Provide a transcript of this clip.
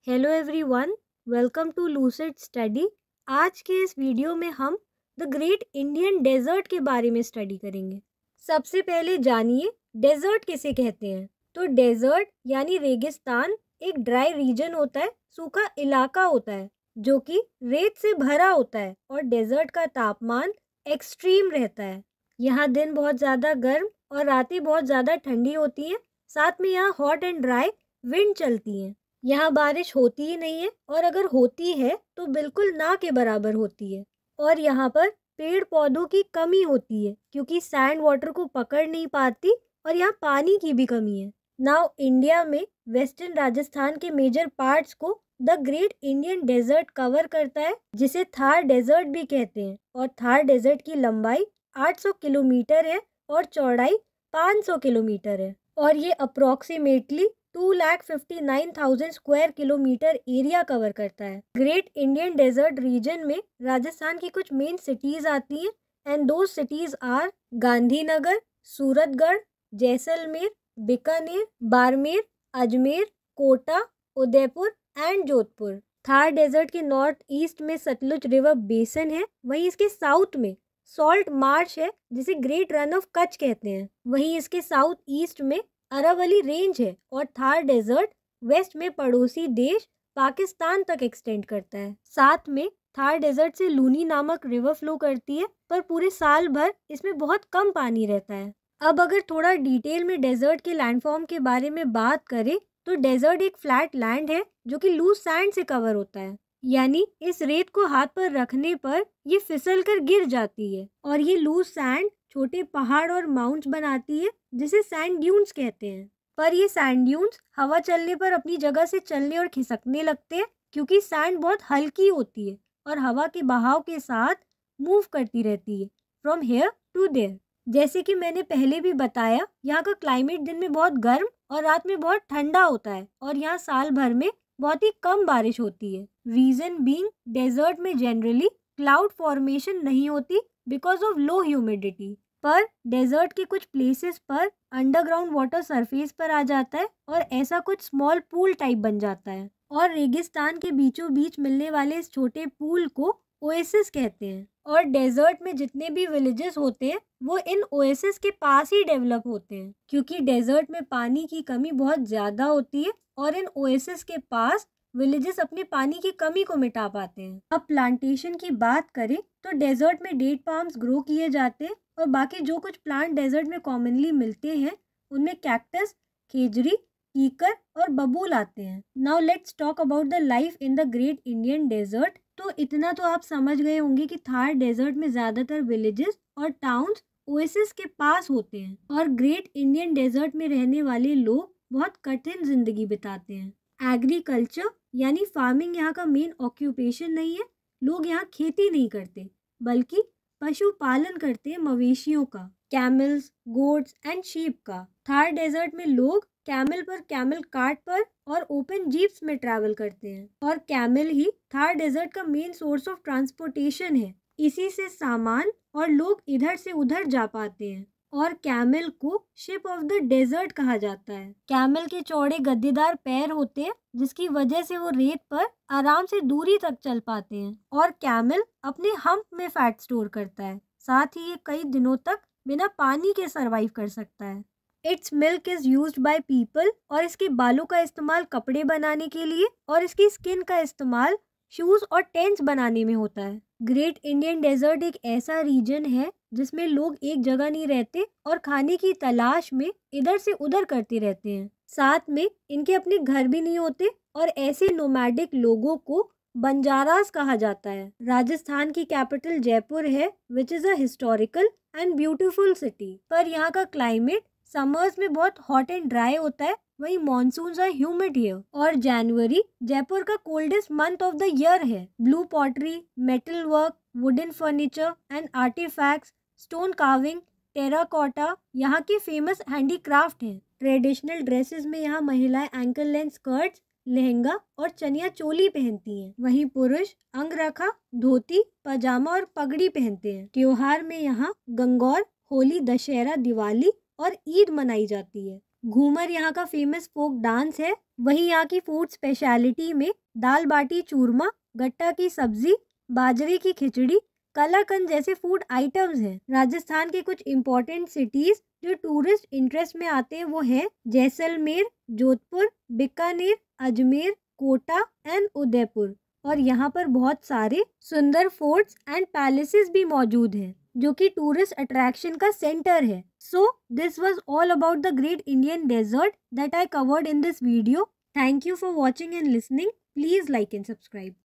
Hello everyone, welcome to Lucid Study. आज के इस वीडियो में हम द ग्रेट इंडियन डेजर्ट के बारे में स्टडी करेंगे। सबसे पहले जानिए डेजर्ट किसे कहते हैं। तो डेजर्ट यानी रेगिस्तान एक ड्राई रीजन होता है, सूखा इलाका होता है जो कि रेत से भरा होता है और डेजर्ट का तापमान एक्सट्रीम रहता है। यहाँ दिन बहुत ज़्यादा गर्म और रातें बहुत ज़्यादा ठंडी होती हैं। साथ में यहाँ हॉट एंड ड्राई विंड चलती हैं। यहाँ बारिश होती ही नहीं है और अगर होती है तो बिल्कुल ना के बराबर होती है। और यहाँ पर पेड़ पौधों की कमी होती है क्योंकि सैंड वाटर को पकड़ नहीं पाती और यहाँ पानी की भी कमी है। नाउ इंडिया में वेस्टर्न राजस्थान के मेजर पार्ट्स को the great Indian desert cover करता है, जिसे थार डेजर्ट भी कहते हैं। और थार डेजर्ट की लंबाई 800 किलोमीटर है और चौड़ाई 500 किलोमीटर है और ये approximately 2,59,000 square kilometre area cover करता है। ग्रेट इंडियन डेजर्ट रीजन में राजस्थान की कुछ मेन सिटीज आती हैं एंड दो cities are Gandhinagar, Suratgarh, Jaisalmer, Bikaner, Barmer, Ajmer, Kota, Udaipur and Jodhpur. Thar desert के नॉर्थ ईस्ट में सतलुज रिवर बेसन है, वहीं इसके साउथ में सॉल्ट मार्श है जिसे ग्रेट रन ऑफ कच्छ कहते हैं। वहीं इसके साउथ ईस्ट में अरावली रेंज है और थार डेजर्ट वेस्ट में पड़ोसी देश पाकिस्तान तक एक्सटेंड करता है। साथ में थार डेजर्ट से लूनी नामक रिवर फ्लो करती है, पर पूरे साल भर इसमें बहुत कम पानी रहता है। अब अगर थोड़ा डिटेल में डेजर्ट के लैंडफॉर्म के बारे में बात करें तो डेजर्ट एक फ्लैट लैंड है जो कि लूज सैंड से कवर होता है, यानी इस रेत को हाथ पर रखने पर ये फिसल कर गिर जाती है और ये लूज सैंड छोटे पहाड़ और माउंट्स बनाती है जिसे सैंड ड्यून्स कहते हैं। पर ये सैंड ड्यून्स हवा चलने पर अपनी जगह से चलने और खिसकने लगते हैं क्योंकि सैंड बहुत हल्की होती है और हवा के बहाव के साथ मूव करती रहती है फ्रॉम हेयर टू देयर। जैसे कि मैंने पहले भी बताया, यहाँ का क्लाइमेट दिन में बहुत गर्म और रात में बहुत ठंडा होता है और यहाँ साल भर में बहुत ही कम बारिश होती है। रीजन बीइंग डेजर्ट में जनरली क्लाउड फॉर्मेशन नहीं होती बिकॉज ऑफ लो ह्यूमिडिटी। पर डेजर्ट के कुछ प्लेसेस पर अंडरग्राउंड वाटर सरफेस पर आ जाता है और ऐसा कुछ स्मॉल पूल टाइप बन जाता है और रेगिस्तान के बीचों बीच मिलने वाले इस छोटे पूल को ओएसिस कहते हैं। और डेजर्ट में जितने भी विलेजेस होते हैं वो इन ओएसिस के पास ही डेवलप होते हैं क्योंकि डेजर्ट में पानी की कमी बहुत ज़्यादा होती है और इन ओएसिस के पास विलेजेस अपने पानी की कमी को मिटा पाते हैं। अब प्लांटेशन की बात करें तो डेजर्ट में डेट पाम्स ग्रो किए जाते हैं और बाकी जो कुछ प्लांट डेजर्ट में कॉमनली मिलते हैं उनमें कैक्टस, खेजड़ी, कीकर और बबूल आते हैं। Now let's talk about the life in the great Indian desert. तो इतना तो आप समझ गए होंगे कि थार डेजर्ट में ज़्यादातर विलेजेस और टाउन्स ओएसिस के पास होते हैं और ग्रेट इंडियन डेजर्ट में रहने वाले लोग बहुत कठिन जिंदगी बिताते हैं। एग्रीकल्चर यानी फार्मिंग यहाँ का मेन ऑक्यूपेशन नहीं है। लोग यहाँ खेती नहीं करते बल्कि पशुपालन करते हैं मवेशियों का, कैमल्स, गोट्स एंड शीप का। थार डेजर्ट में लोग कैमल पर, कैमल कार्ट पर और ओपन जीप्स में ट्रैवल करते हैं और कैमल ही थार डेजर्ट का मेन सोर्स ऑफ ट्रांसपोर्टेशन है। इसी से सामान और लोग इधर से उधर जा पाते हैं और कैमल को शिप ऑफ द डेजर्ट कहा जाता है। कैमल के चौड़े गद्देदार पैर होते हैं जिसकी वजह से वो रेत पर आराम से दूरी तक चल पाते हैं और कैमल अपने हम्प में फैट स्टोर करता है। साथ ही ये कई दिनों तक बिना पानी के सरवाइव कर सकता है। It's milk is used by people और इसके बालों का इस्तेमाल कपड़े बनाने के लिए और इसकी स्किन का इस्तेमाल शूज और टेंट्स बनाने में होता है। ग्रेट इंडियन डेजर्ट एक ऐसा रीजन है जिसमें लोग एक जगह नहीं रहते और खाने की तलाश में इधर से उधर करते रहते हैं। साथ में इनके अपने घर भी नहीं होते और ऐसे नोमैडिक लोगों को बंजारास कहा जाता है। राजस्थान की कैपिटल जयपुर है which is a historical and beautiful city. पर यहाँ का क्लाइमेट समर्स में बहुत हॉट एंड ड्राई होता है, वही मॉनसून्स आर ह्यूमिड हियर और जनवरी जयपुर का coldest month of the year है। Blue pottery, metal work, wooden furniture and artefacts, stone carving, terracotta यहाँ के फेमस हैंडीक्राफ्ट हैं। ट्रेडिशनल ड्रेसेस में यहाँ महिलाएं एंकल लेंथ स्कर्ट्स, लहंगा और चनिया चोली पहनती हैं। वहीं पुरुष अंगरखा, धोती, पजामा और पगड़ी पहनते हैं। त्योहार में यहाँ गंगौर, होली, दशहरा, दिवाली और ईद मनाई जाती है। घूमर यहाँ का फेमस फोक डांस है। वही यहाँ की फूड स्पेशलिटी में दाल बाटी चूरमा, गट्टा की सब्जी, बाजरे की खिचड़ी, कलाकंद जैसे फूड आइटम्स हैं। राजस्थान के कुछ इम्पोर्टेंट सिटीज जो टूरिस्ट इंटरेस्ट में आते हैं वो हैं जैसलमेर, जोधपुर, बीकानेर, अजमेर, कोटा एंड उदयपुर। और यहाँ पर बहुत सारे सुंदर फोर्ट्स एंड पैलेसेस भी मौजूद हैं जो कि टूरिस्ट अट्रैक्शन का सेंटर है। So this was all about the great Indian desert that I covered in this video. Thank you for watching and listening. Please like and subscribe.